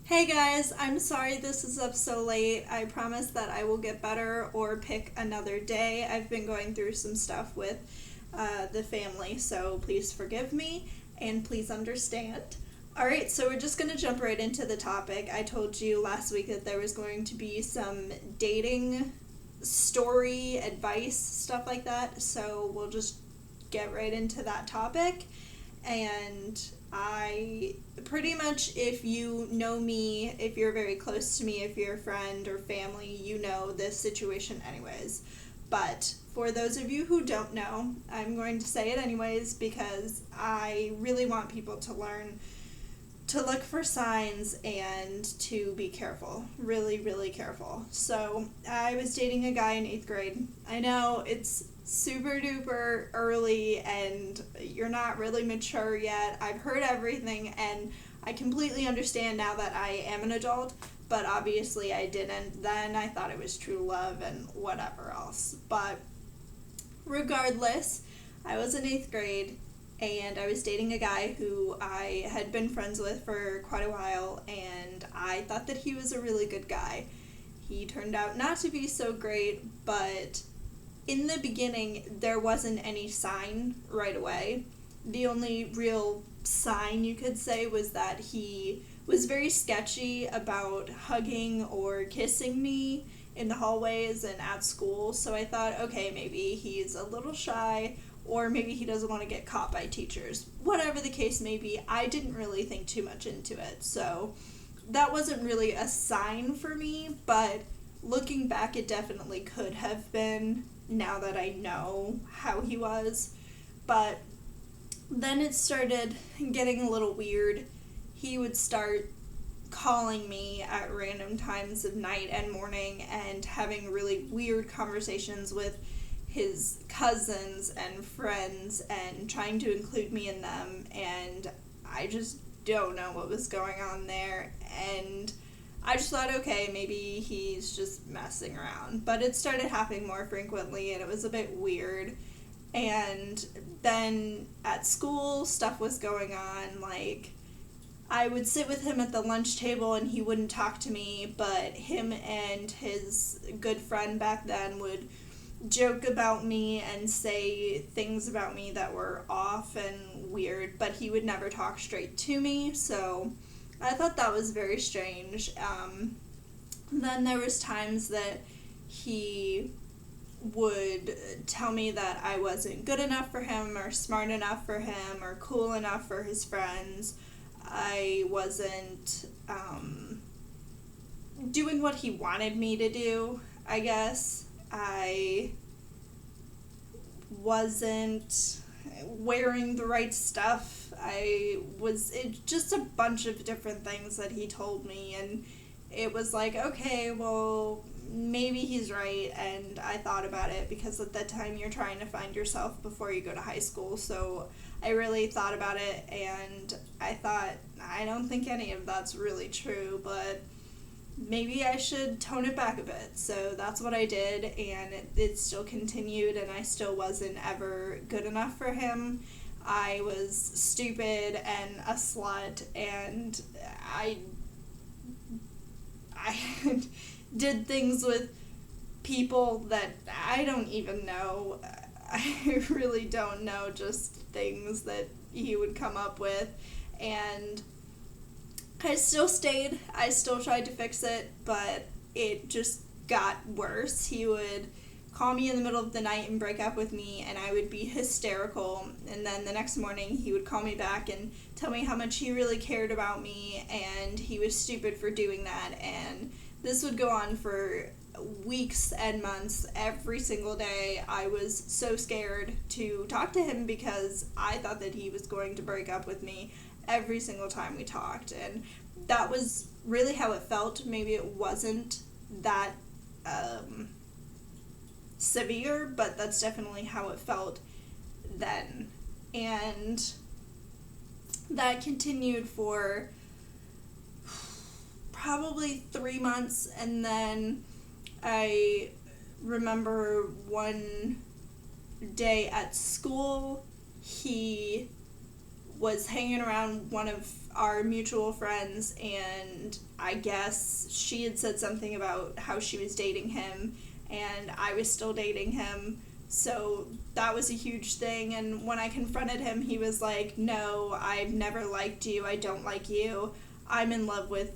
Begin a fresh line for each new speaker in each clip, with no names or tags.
Hey guys, I'm sorry this is up so late. I promise that I will get better or pick another day. I've been going through some stuff with the family, so please forgive me and please understand. Alright, so we're just going to jump right into the topic. I told you last week that there was going to be some dating story, advice, stuff like that, so we'll just get right into that topic. And I pretty much, if you know me, if you're very close to me, if you're a friend or family, you know this situation anyways. But for those of you who don't know, I'm going to say it anyways because I really want people to learn to look for signs and to be careful. Really, really careful. So, I was dating a guy in 8th grade. I know it's super duper early and you're not really mature yet. I've heard everything and I completely understand now that I am an adult, but obviously I didn't. Then I thought it was true love and whatever else. But regardless, I was in 8th grade and I was dating a guy who I had been friends with for quite a while, and I thought that he was a really good guy. He turned out not to be so great, but in the beginning, there wasn't any sign right away. The only real sign you could say was that he was very sketchy about hugging or kissing me in the hallways and at school, so I thought, okay, maybe he's a little shy or maybe he doesn't want to get caught by teachers. Whatever the case may be, I didn't really think too much into it. So that wasn't really a sign for me, but looking back, it definitely could have been now that I know how he was. But then it started getting a little weird. He would start calling me at random times of night and morning and having really weird conversations with his cousins and friends and trying to include me in them, and I just don't know what was going on there, and I just thought, okay, maybe he's just messing around. But it started happening more frequently and it was a bit weird. And then at school, stuff was going on, like I would sit with him at the lunch table and he wouldn't talk to me, but him and his good friend back then would joke about me and say things about me that were off and weird, but he would never talk straight to me, so I thought that was very strange. Then there was times that he would tell me that I wasn't good enough for him or smart enough for him or cool enough for his friends. I wasn't doing what he wanted me to do, I guess. I wasn't wearing the right stuff. Just a bunch of different things that he told me, and it was like, okay, well, maybe he's right, and I thought about it because at that time you're trying to find yourself before you go to high school, so I really thought about it, and I thought, I don't think any of that's really true, but maybe I should tone it back a bit. So that's what I did, and it still continued, and I still wasn't ever good enough for him. I was stupid and a slut, and I did things with people that I don't even know. I really don't know, just things that he would come up with, and I still stayed. I still tried to fix it, but it just got worse. He would call me in the middle of the night and break up with me, and I would be hysterical. And then the next morning, he would call me back and tell me how much he really cared about me, and he was stupid for doing that. And this would go on for weeks and months. Every single day, I was so scared to talk to him because I thought that he was going to break up with me every single time we talked, and that was really how it felt. Maybe it wasn't that severe, but that's definitely how it felt then. And that continued for probably 3 months, and then I remember one day at school, he was hanging around one of our mutual friends, and I guess she had said something about how she was dating him, and I was still dating him. So that was a huge thing, and when I confronted him, he was like, no, I've never liked you, I don't like you, I'm in love with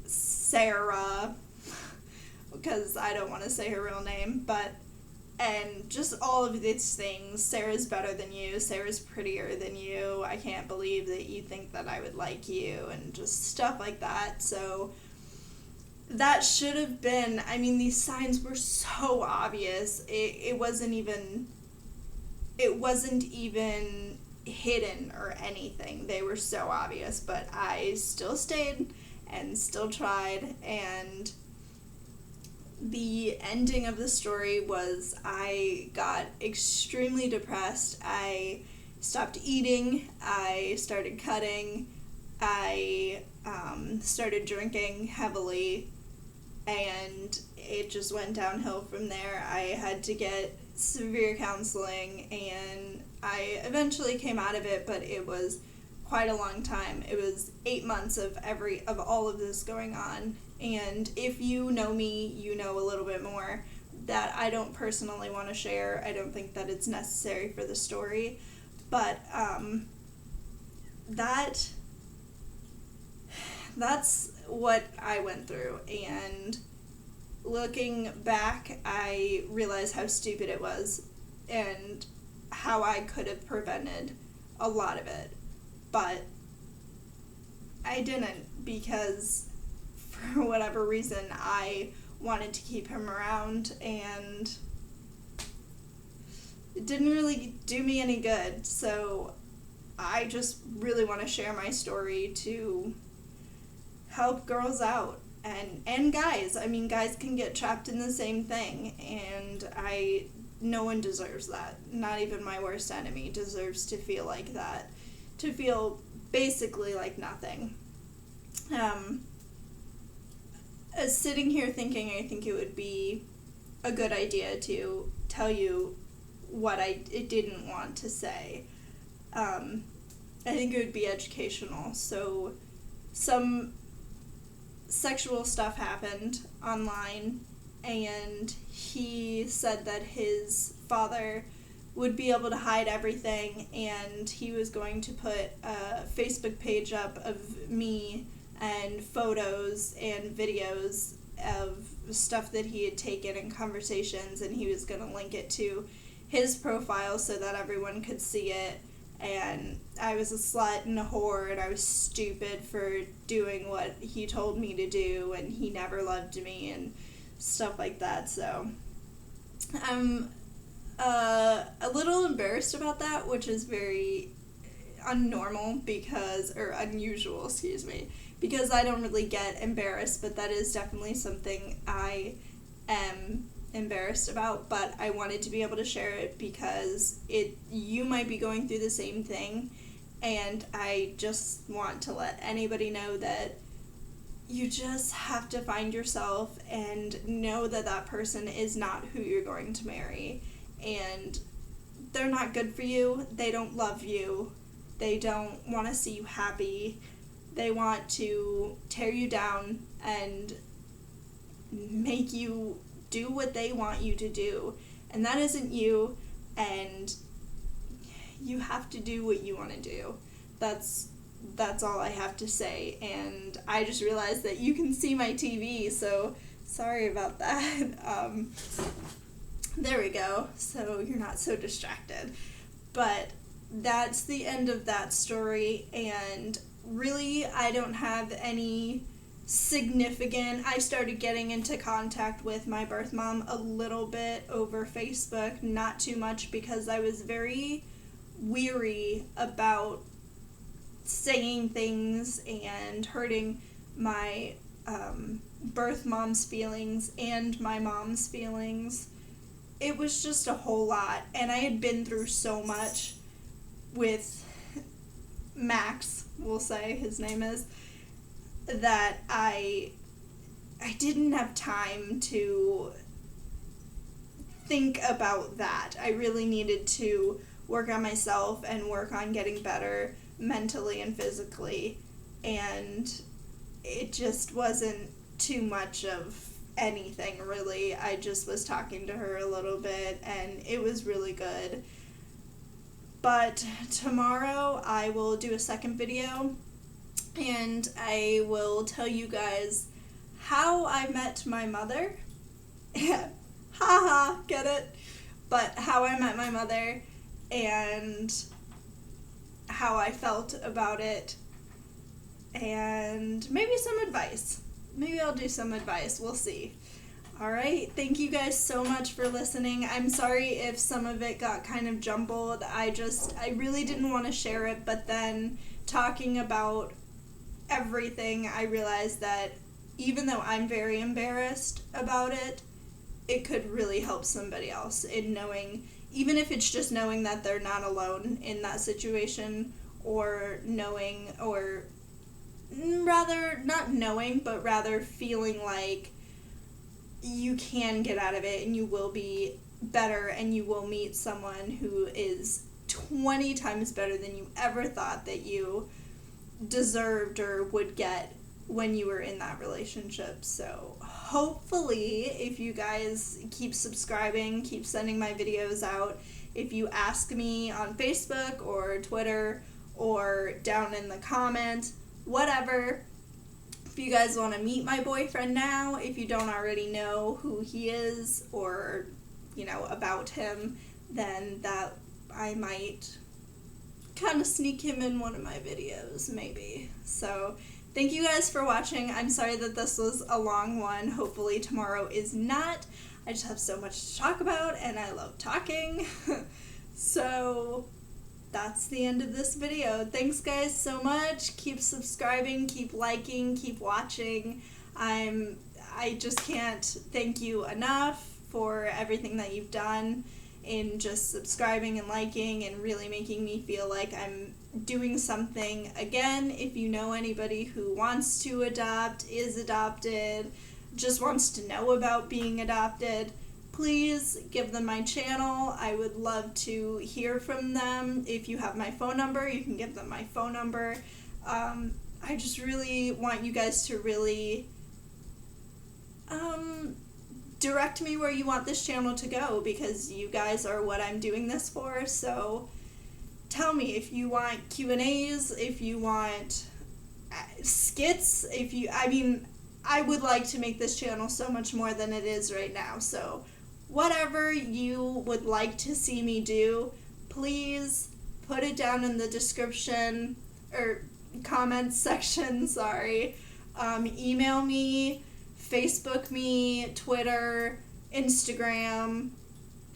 Sarah, because I don't want to say her real name, and just all of these things. Sarah's better than you, Sarah's prettier than you, I can't believe that you think that I would like you, and just stuff like that. So that should have been, I mean, these signs were so obvious. It wasn't even hidden or anything. They were so obvious, but I still stayed and still tried, and the ending of the story was I got extremely depressed. I stopped eating. I started cutting. I started drinking heavily, and it just went downhill from there. I had to get severe counseling, and I eventually came out of it, but it was quite a long time. It was 8 months of all of this going on. And if you know me, you know a little bit more that I don't personally want to share. I don't think that it's necessary for the story. But that's what I went through. And looking back, I realized how stupid it was and how I could have prevented a lot of it. But I didn't, because for whatever reason, I wanted to keep him around, and it didn't really do me any good. So I just really want to share my story to help girls out, and guys. I mean, guys can get trapped in the same thing, and no one deserves that. Not even my worst enemy deserves to feel like that. To feel basically like nothing. Sitting here thinking, I think it would be a good idea to tell you what I didn't want to say. I think it would be educational. So some sexual stuff happened online, and he said that his father would be able to hide everything, and he was going to put a Facebook page up of me and photos and videos of stuff that he had taken in conversations, and he was going to link it to his profile so that everyone could see it. And I was a slut and a whore, and I was stupid for doing what he told me to do, and he never loved me and stuff like that. So I'm a little embarrassed about that, which is very unusual, because I don't really get embarrassed, but that is definitely something I am embarrassed about. But I wanted to be able to share it because you might be going through the same thing, and I just want to let anybody know that you just have to find yourself and know that that person is not who you're going to marry, and they're not good for you. They don't love you. They don't want to see you happy. They want to tear you down and make you do what they want you to do. And that isn't you, and you have to do what you want to do. That's all I have to say. And I just realized that you can see my TV, so sorry about that. There we go. So you're not so distracted. But that's the end of that story, and really I don't have any significant. I started getting into contact with my birth mom a little bit over Facebook, not too much, because I was very weary about saying things and hurting my birth mom's feelings and my mom's feelings. It was just a whole lot, and I had been through so much with Max, we'll say his name is, that I didn't have time to think about that. I really needed to work on myself and work on getting better mentally and physically, and it just wasn't too much of anything really. I just was talking to her a little bit and it was really good. But tomorrow I will do a second video and I will tell you guys how I met my mother. Haha, get it? But how I met my mother and how I felt about it, and maybe some advice. Maybe I'll do some advice. We'll see. Alright, thank you guys so much for listening. I'm sorry if some of it got kind of jumbled. I really didn't want to share it, but then talking about everything, I realized that even though I'm very embarrassed about it, it could really help somebody else in knowing, even if it's just knowing that they're not alone in that situation, or knowing, or rather not knowing, but rather feeling like you can get out of it and you will be better and you will meet someone who is 20 times better than you ever thought that you deserved or would get when you were in that relationship. So hopefully, if you guys keep subscribing, keep sending my videos out, if you ask me on Facebook or Twitter or down in the comments, whatever, if you guys want to meet my boyfriend now, if you don't already know who he is or, about him, then that I might kind of sneak him in one of my videos, maybe. So thank you guys for watching. I'm sorry that this was a long one. Hopefully tomorrow is not. I just have so much to talk about and I love talking. So that's the end of this video. Thanks guys so much. Keep subscribing, keep liking, keep watching. I just can't thank you enough for everything that you've done in just subscribing and liking and really making me feel like I'm doing something. Again, if you know anybody who wants to adopt, is adopted, just wants to know about being adopted, please give them my channel. I would love to hear from them. If you have my phone number, you can give them my phone number. I just really want you guys to really direct me where you want this channel to go, because you guys are what I'm doing this for. So tell me if you want Q&As, if you want skits, I would like to make this channel so much more than it is right now. So whatever you would like to see me do, please put it down in the description or comments section, sorry. Email me, Facebook me, Twitter, Instagram,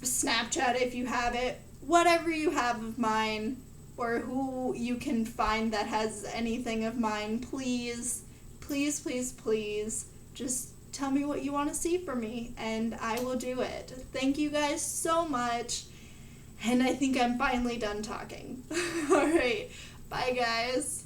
Snapchat if you have it, whatever you have of mine, or who you can find that has anything of mine, please, please, please, please, just tell me what you want to see from me, and I will do it. Thank you guys so much, and I think I'm finally done talking. Alright, bye guys.